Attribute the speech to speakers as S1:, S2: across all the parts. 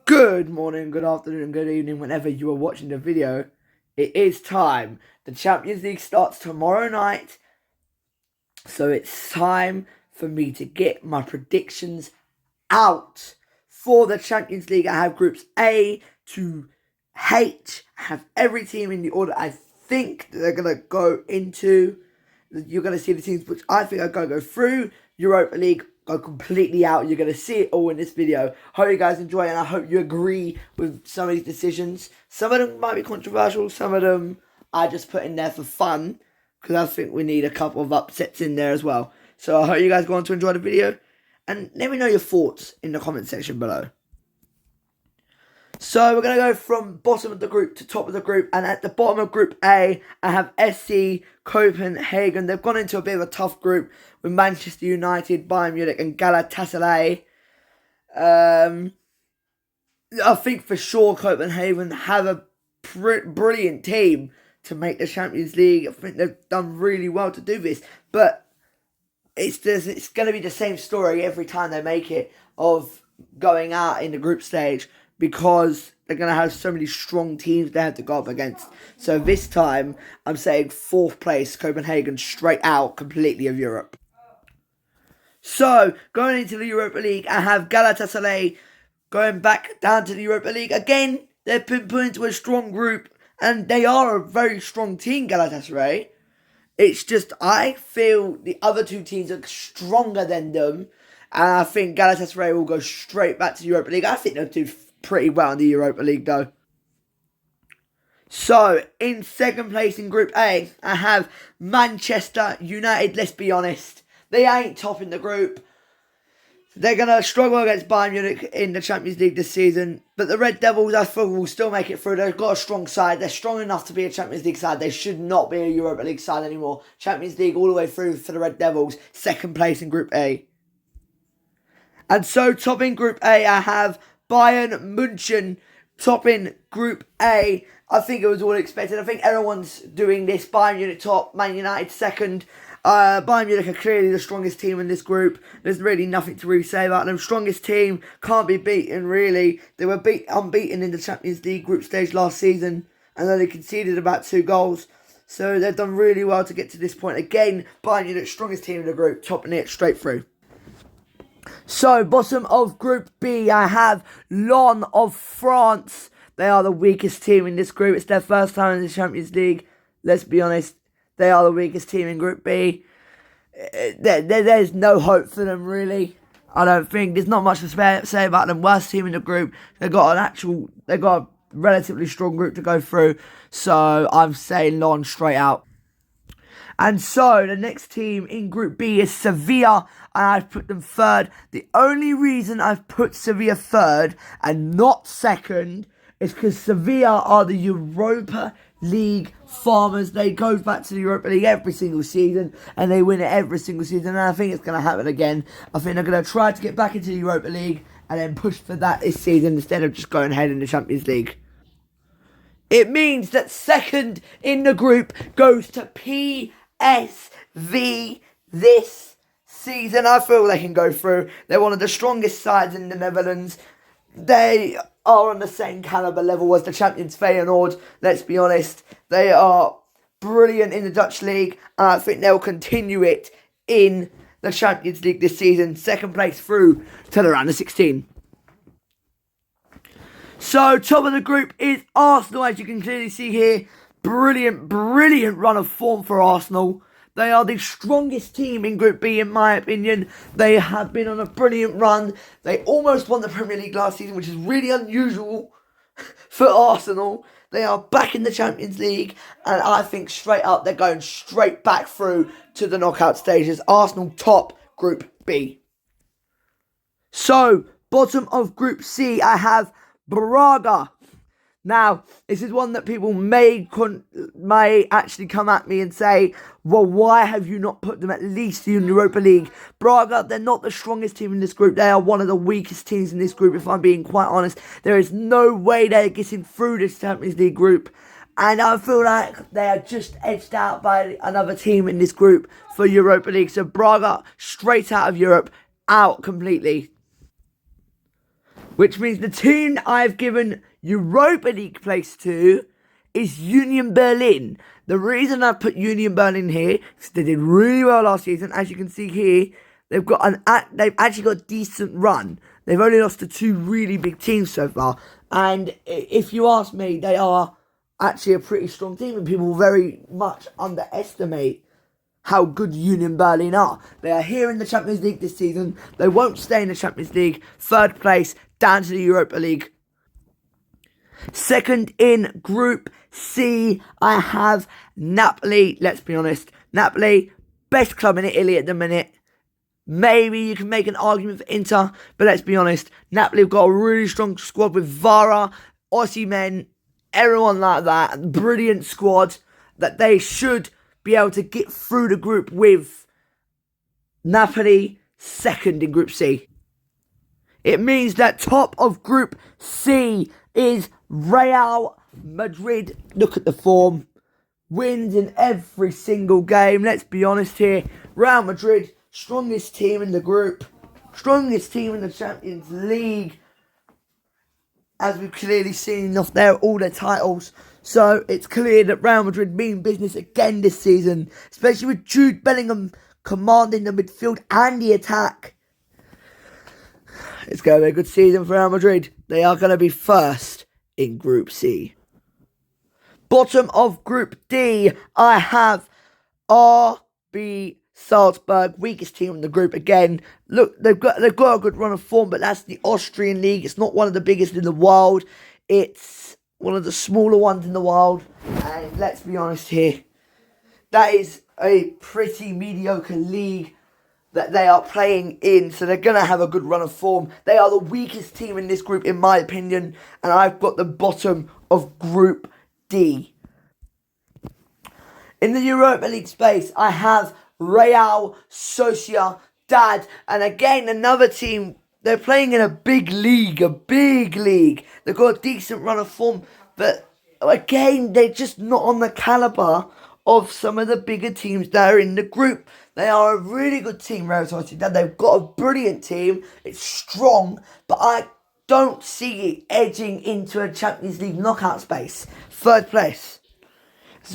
S1: Good morning, good afternoon, good evening, whenever you are watching the video. It is time. The Champions League starts tomorrow night. So it's time for me to get my predictions out for the Champions League. I have groups A to H. I have every team in the order I think they're going to go into. You're going to see the teams which I think are going to go through Europa League, go completely out. You're going to see it all in this video. Hope you guys enjoy it, and I hope you agree with some of these decisions. Some of them might be controversial. Some of them I just put in there for fun, because I think we need a couple of upsets in there as well. So I hope you guys go on to enjoy the video, and let me know your thoughts in the comment section below. So we're going to go from bottom of the group to top of the group. And at the bottom of Group A, I have SC Copenhagen. They've gone into a bit of a tough group with Manchester United, Bayern Munich and Galatasaray. I think for sure Copenhagen have a brilliant team to make the Champions League. I think they've done really well to do this. But it's going to be the same story every time they make it of going out in the group stage, because they're going to have so many strong teams they have to go up against. So this time, I'm saying 4th place, Copenhagen, straight out completely of Europe. So, going into the Europa League, I have Galatasaray going back down to the Europa League. Again, they've been put into a strong group, and they are a very strong team, Galatasaray. It's just, I feel the other two teams are stronger than them, and I think Galatasaray will go straight back to the Europa League. I think they'll do pretty well in the Europa League though. So, in 2nd place in Group A, I have Manchester United. Let's be honest, they ain't topping the group. They're going to struggle against Bayern Munich in the Champions League this season. But the Red Devils, I feel, will still make it through. They've got a strong side. They're strong enough to be a Champions League side. They should not be a Europa League side anymore. Champions League all the way through for the Red Devils. 2nd place in Group A. And so, topping Group A, I have Bayern München topping Group A. I think it was all expected. I think everyone's doing this. Bayern Munich top, Man United 2nd. Bayern Munich are clearly the strongest team in this group. There's really nothing to really say about them. Strongest team, can't be beaten really. They were unbeaten in the Champions League group stage last season, and then they conceded about 2 goals. So they've done really well to get to this point. Again, Bayern Munich, strongest team in the group, topping it straight through. So, bottom of Group B, I have Lyon of France. They are the weakest team in this group. It's their first time in the Champions League. Let's be honest, they are the weakest team in Group B. There's no hope for them, really. I don't think. There's not much to say about them. Worst team in the group. They've got a relatively strong group to go through. So, I'm saying Lyon straight out. And so, the next team in Group B is Sevilla, and I've put them 3rd. The only reason I've put Sevilla 3rd and not 2nd is because Sevilla are the Europa League farmers. They go back to the Europa League every single season, and they win it every single season, and I think it's going to happen again. I think they're going to try to get back into the Europa League and then push for that this season instead of just going ahead in the Champions League. It means that 2nd in the group goes to PSV this season. I feel they can go through. They're one of the strongest sides in the Netherlands. They are on the same caliber level as the champions Feyenoord. Let's be honest. They are brilliant in the Dutch league, and I think they'll continue it in the Champions League this season. 2nd place through to the round of 16. So, top of the group is Arsenal, as you can clearly see here. Brilliant run of form for Arsenal. They are the strongest team in Group B, in my opinion. They have been on a brilliant run. They almost won the Premier League last season, which is really unusual for Arsenal. They are back in the Champions League, and I think straight up they're going straight back through to the knockout stages. Arsenal top Group B. So, bottom of Group C, I have Braga. Now, this is one that people may actually come at me and say, well, why have you not put them at least in Europa League? Braga, they're not the strongest team in this group. They are one of the weakest teams in this group, if I'm being quite honest. There is no way they're getting through this Champions League group. And I feel like they are just edged out by another team in this group for Europa League. So Braga, straight out of Europe, out completely. which means the team I've given Europa League place to is Union Berlin. The reason I put Union Berlin here is they did really well last season. As you can see here, they've actually got a decent run. They've only lost to two really big teams so far. And if you ask me, they are actually a pretty strong team, and people very much underestimate how good Union Berlin are. They are here in the Champions League this season. They won't stay in the Champions League. Third place, down to the Europa League. Second in Group C, I have Napoli. Let's be honest, Napoli, best club in Italy at the minute. Maybe you can make an argument for Inter, but let's be honest, Napoli have got a really strong squad with Vara, Osimhen, everyone like that. Brilliant squad that they should be able to get through the group with. Napoli, second in Group C. It means that top of Group C is Real Madrid. Look at the form. Wins in every single game. Let's be honest here. Real Madrid, strongest team in the group. Strongest team in the Champions League. As we've clearly seen off there, all their titles. So it's clear that Real Madrid mean business again this season. Especially with Jude Bellingham commanding the midfield and the attack. It's going to be a good season for Real Madrid. They are going to be first in Group C. Bottom of Group D, I have RB Salzburg, weakest team in the group again. Look, they've got a good run of form, but that's the Austrian league. It's not one of the biggest in the world. It's one of the smaller ones in the world. And let's be honest here, that is a pretty mediocre league that they are playing in, so they're going to have a good run of form. They are the weakest team in this group, in my opinion, and I've got the bottom of Group D. In the Europa League space, I have Real Sociedad, and again, another team. They're playing in a big league. They've got a decent run of form, but again, they're just not on the calibre of some of the bigger teams that are in the group. They are a really good team, Real Sociedad. They've got a brilliant team. It's strong, but I don't see it edging into a Champions League knockout space. Third place.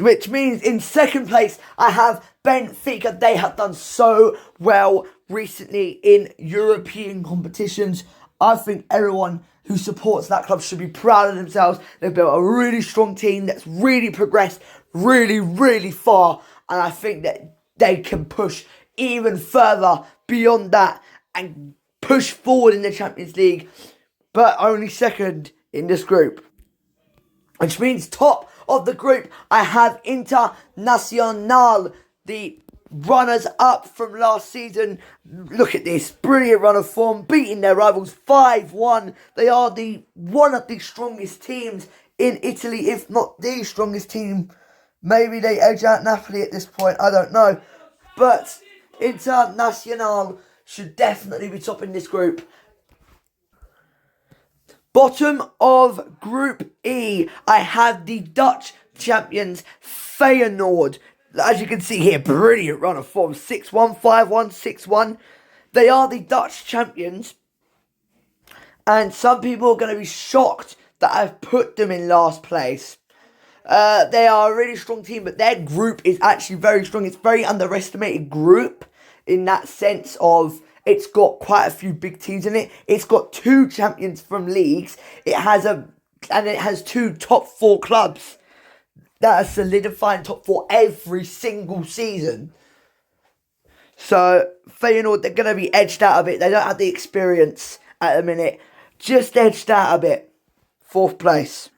S1: Which means in second place, I have Benfica. They have done so well recently in European competitions. I think everyone who supports that club should be proud of themselves. They've built a really strong team that's really progressed really far. And I think that they can push even further beyond that and push forward in the Champions League. But only second in this group. Which means top of the group, I have Internacional, the runners-up from last season. Look at this, brilliant run of form, beating their rivals 5-1. They are one of the strongest teams in Italy, if not the strongest team. Maybe they edge out Napoli at this point, I don't know. But Internacional should definitely be top in this group. Bottom of Group E, I have the Dutch champions, Feyenoord. As you can see here, brilliant run of form. 6-1, 5-1, 6-1. They are the Dutch champions. And some people are going to be shocked that I've put them in last place. They are a really strong team, but their group is actually very strong. It's a very underestimated group in that sense of it's got quite a few big teams in it. It's got two champions from leagues. It has two top four clubs that are solidifying top four every single season. So Feyenoord, they're going to be edged out a bit. They don't have the experience at the minute. Just edged out a bit. Fourth place.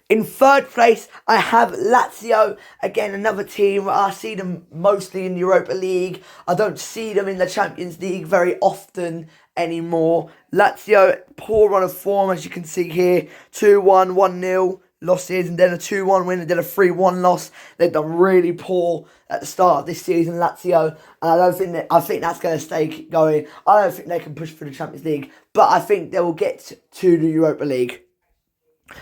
S1: In third place, I have Lazio. Again, another team. I see them mostly in the Europa League. I don't see them in the Champions League very often anymore. Lazio, poor run of form, as you can see here. 2-1, 1-0 losses, and then a 2-1 win, and then a 3-1 loss. They've done really poor at the start of this season, Lazio. And I think that's going to stay going. I don't think they can push for the Champions League, but I think they will get to the Europa League.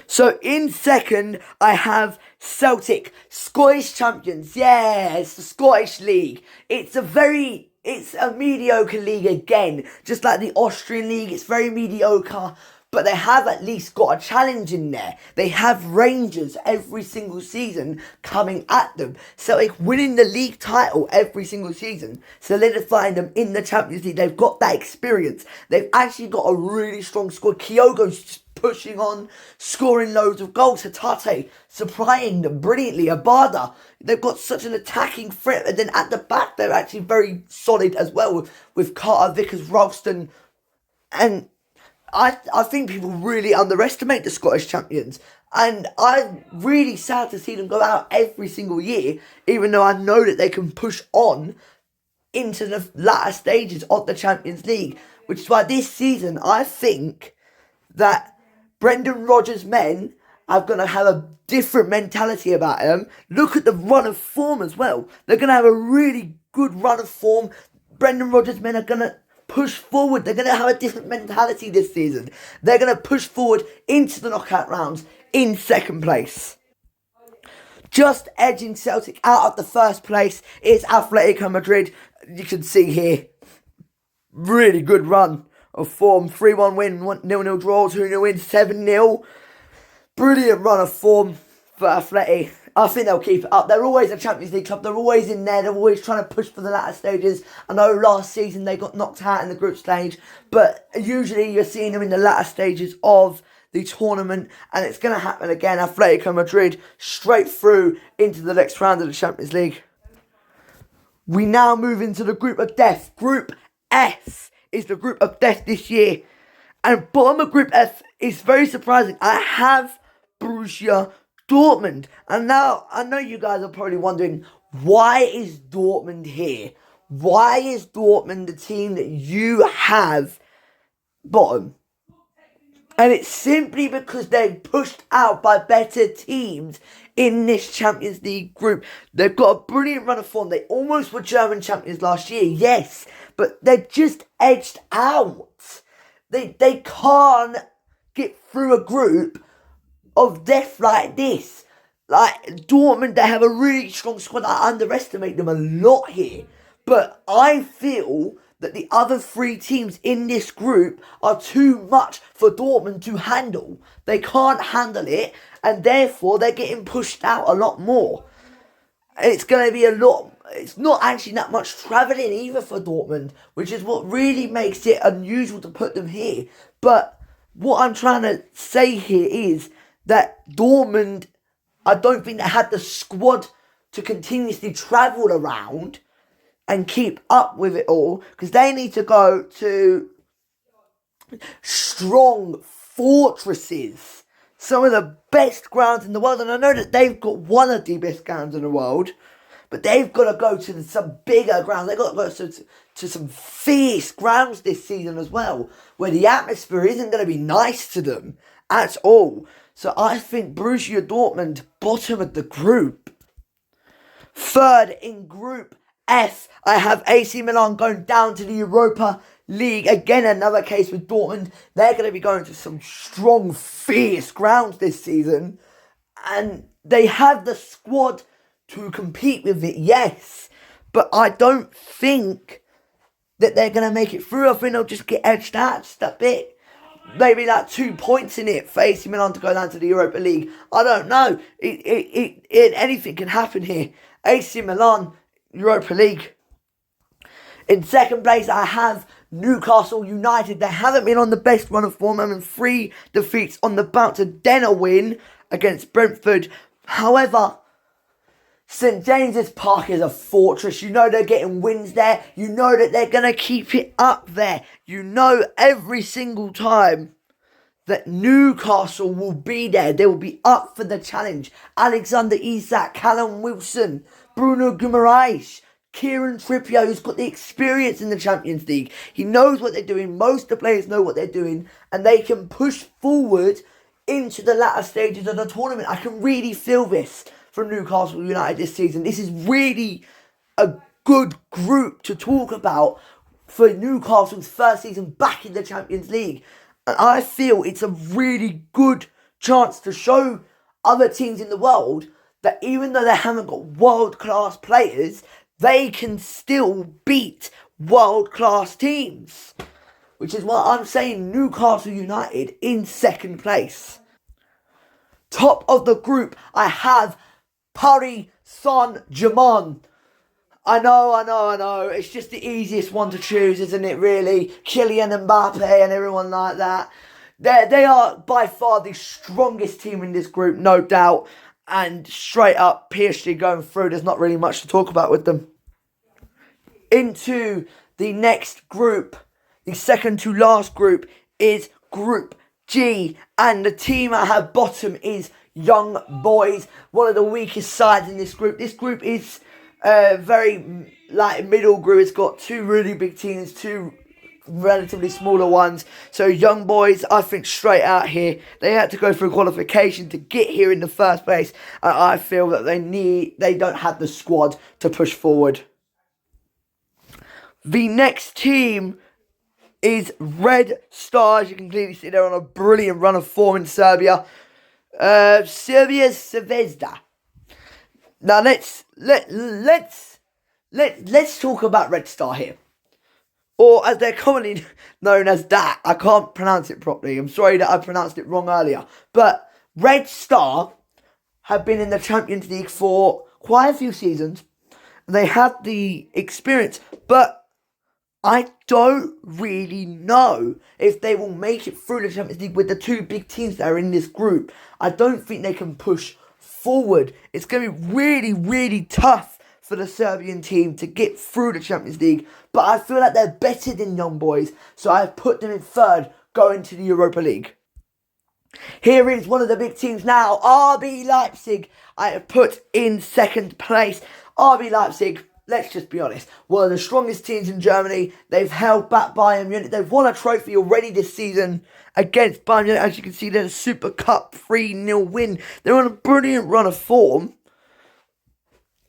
S1: So in second, I have Celtic, Scottish champions. Yeah, it's the Scottish League. It's a very it's a mediocre league again. Just like the Austrian league, it's very mediocre. But they have at least got a challenge in there. They have Rangers every single season coming at them. So like winning the league title every single season, solidifying them in the Champions League. They've got that experience. They've actually got a really strong squad. Kyogo's pushing on, scoring loads of goals. Hatate supplying them brilliantly. Abada, they've got such an attacking threat. And then at the back, they're actually very solid as well with Carter, Vickers, Ralston, and I think people really underestimate the Scottish champions. And I'm really sad to see them go out every single year, even though I know that they can push on into the latter stages of the Champions League. Which is why this season, I think that Brendan Rodgers' men are going to have a different mentality about them. Look at the run of form as well. They're going to have a really good run of form. Brendan Rodgers' men are going to push forward. They're going to have a different mentality this season. They're going to push forward into the knockout rounds in second place. Just edging Celtic out of the first place is Atletico Madrid. You can see here, really good run of form. 3-1 win, 0-0 draw, 2-0 win, 7-0. Brilliant run of form for Atleti. I think they'll keep it up. They're always a Champions League club. They're always in there. They're always trying to push for the latter stages. I know last season they got knocked out in the group stage, but usually you're seeing them in the latter stages of the tournament, and it's going to happen again. Atletico Madrid straight through into the next round of the Champions League. We now move into the group of death. Group S is the group of death this year. And bottom of Group F is very surprising. I have Borussia Dortmund. And now, I know you guys are probably wondering, why is Dortmund here? Why is Dortmund the team that you have bottom? And it's simply because they're pushed out by better teams in this Champions League group. They've got a brilliant run of form. They almost were German champions last year, yes. But they're just edged out. They can't get through a group of death like this. Like, Dortmund, they have a really strong squad. I underestimate them a lot here. But I feel that the other three teams in this group are too much for Dortmund to handle. They can't handle it, and therefore they're getting pushed out a lot more. It's going to be a lot. It's not actually that much travelling either for Dortmund, which is what really makes it unusual to put them here. But what I'm trying to say here is that Dortmund, I don't think they had the squad to continuously travel around and keep up with it all, because they need to go to strong fortresses, some of the best grounds in the world. And I know that they've got one of the best grounds in the world, but they've got to go to some bigger grounds. They've got to go to some fierce grounds this season as well, where the atmosphere isn't going to be nice to them at all. So I think Borussia Dortmund, bottom of the group. Third in Group F, I have AC Milan going down to the Europa League. Again, another case with Dortmund. They're going to be going to some strong, fierce grounds this season. And they have the squad to compete with it, yes. But I don't think that they're going to make it through. I think they'll just get edged out just a bit. Maybe like 2 points in it for AC Milan to go down to the Europa League. I don't know. Anything can happen here. AC Milan, Europa League. In second place, I have Newcastle United. They haven't been on the best run of form. I mean, 3 defeats on the bounce, and then a win against Brentford. However, St James's Park is a fortress. You know they're getting wins there. You know that they're going to keep it up there. You know every single time that Newcastle will be there. They will be up for the challenge. Alexander Isak, Callum Wilson, Bruno Guimaraes, Kieran Trippier, who's got the experience in the Champions League. He knows what they're doing. Most of the players know what they're doing. And they can push forward into the latter stages of the tournament. I can really feel this from Newcastle United this season. This is really a good group to talk about for Newcastle's first season back in the Champions League. And I feel it's a really good chance to show other teams in the world that even though they haven't got world-class players, they can still beat world-class teams. Which is why I'm saying Newcastle United in second place. Top of the group, I have Paris Saint-Germain. I know. It's just the easiest one to choose, isn't it, really? Kylian Mbappe and everyone like that. They are by far the strongest team in this group, no doubt. And straight up, PSG going through. There's not really much to talk about with them. Into the next group. The second to last group is Group G. And the team I have bottom is Young Boys. One of the weakest sides in this group. This group is very middle group. It's got two really big teams, two relatively smaller ones. So Young Boys, I think straight out here, they had to go through qualification to get here in the first place. And I feel that they don't have the squad to push forward. The next team is Red Stars. You can clearly see they're on a brilliant run of form in Serbia. Serbia's Zvezda. Now let's talk about Red Star here, or as they're commonly known as that. I can't pronounce it properly. I'm sorry that I pronounced it wrong earlier. But Red Star have been in the Champions League for quite a few seasons. They have the experience, but I don't really know if they will make it through the Champions League with the two big teams that are in this group. I don't think they can push forward. It's going to be really, really tough for the Serbian team to get through the Champions League. But I feel like they're better than Young Boys, so I've put them in third, going to the Europa League. Here is one of the big teams now, RB Leipzig. I have put in second place. RB Leipzig, let's just be honest, one of the strongest teams in Germany. They've held back Bayern Munich. They've won a trophy already this season against Bayern Munich. As you can see, they're a Super Cup 3-0 win. They're on a brilliant run of form.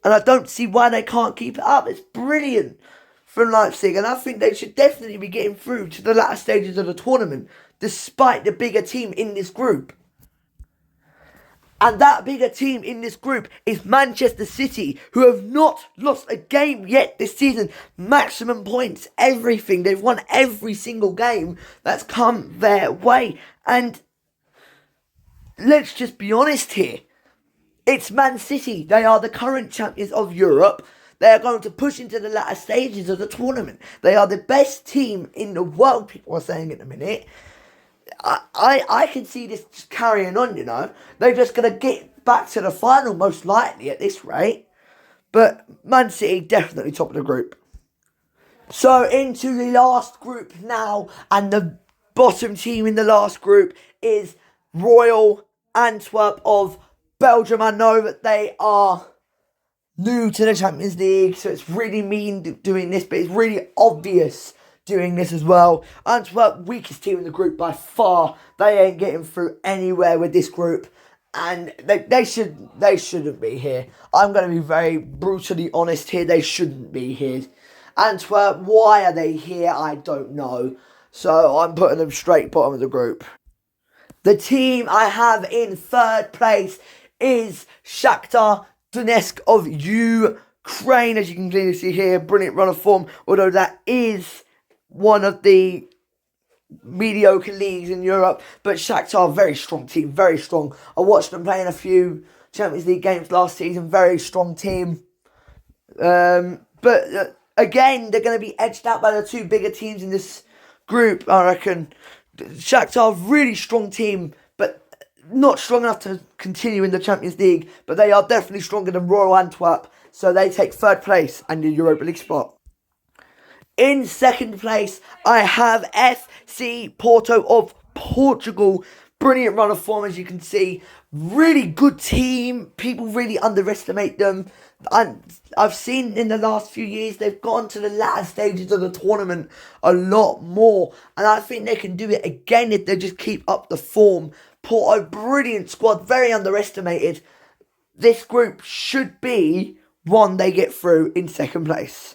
S1: And I don't see why they can't keep it up. It's brilliant from Leipzig. And I think they should definitely be getting through to the latter stages of the tournament, despite the bigger team in this group. And that bigger team in this group is Manchester City, who have not lost a game yet this season. Maximum points, everything. They've won every single game that's come their way. And let's just be honest here. It's Man City. They are the current champions of Europe. They are going to push into the latter stages of the tournament. They are the best team in the world, people are saying at the minute. I can see this just carrying on, you know. They're just going to get back to the final, most likely, at this rate. But Man City, definitely top of the group. So, into the last group now. And the bottom team in the last group is Royal Antwerp of Belgium. I know that they are new to the Champions League, so it's really mean doing this, but it's really obvious doing this as well. Antwerp, weakest team in the group by far. They ain't getting through anywhere with this group, and they shouldn't be here. I'm going to be very brutally honest here. They shouldn't be here. Antwerp, why are they here? I don't know. So I'm putting them straight bottom of the group. The team I have in third place is Shakhtar Donetsk of Ukraine. As you can clearly see here, brilliant run of form, although that is one of the mediocre leagues in Europe. But Shakhtar, very strong team, very strong. I watched them playing a few Champions League games last season, very strong team. But again, they're going to be edged out by the two bigger teams in this group, I reckon. Shakhtar, really strong team, but not strong enough to continue in the Champions League. But they are definitely stronger than Royal Antwerp, so they take third place and the Europa League spot. In second place, I have FC Porto of Portugal. Brilliant run of form, as you can see. Really good team. People really underestimate them. And I've seen in the last few years, they've gone to the latter stages of the tournament a lot more. And I think they can do it again if they just keep up the form. Porto, brilliant squad, very underestimated. This group should be one they get through in second place.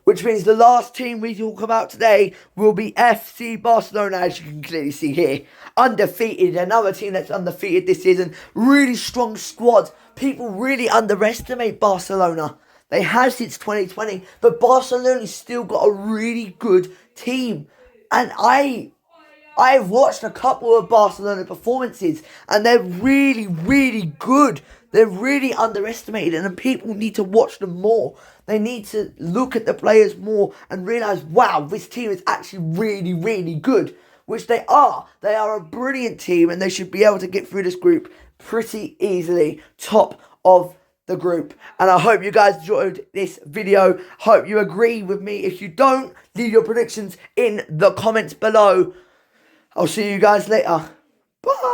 S1: Which means the last team we talk about today will be FC Barcelona, as you can clearly see here. Undefeated, another team that's undefeated this season. Really strong squad. People really underestimate Barcelona. They have since 2020, but Barcelona's still got a really good team. And I've watched a couple of Barcelona performances, and they're really, really good. They're really underestimated, and people need to watch them more. They need to look at the players more and realise, wow, this team is actually really, really good. Which they are. They are a brilliant team, and they should be able to get through this group pretty easily. Top of the group. And I hope you guys enjoyed this video. Hope you agree with me. If you don't, leave your predictions in the comments below. I'll see you guys later. Bye.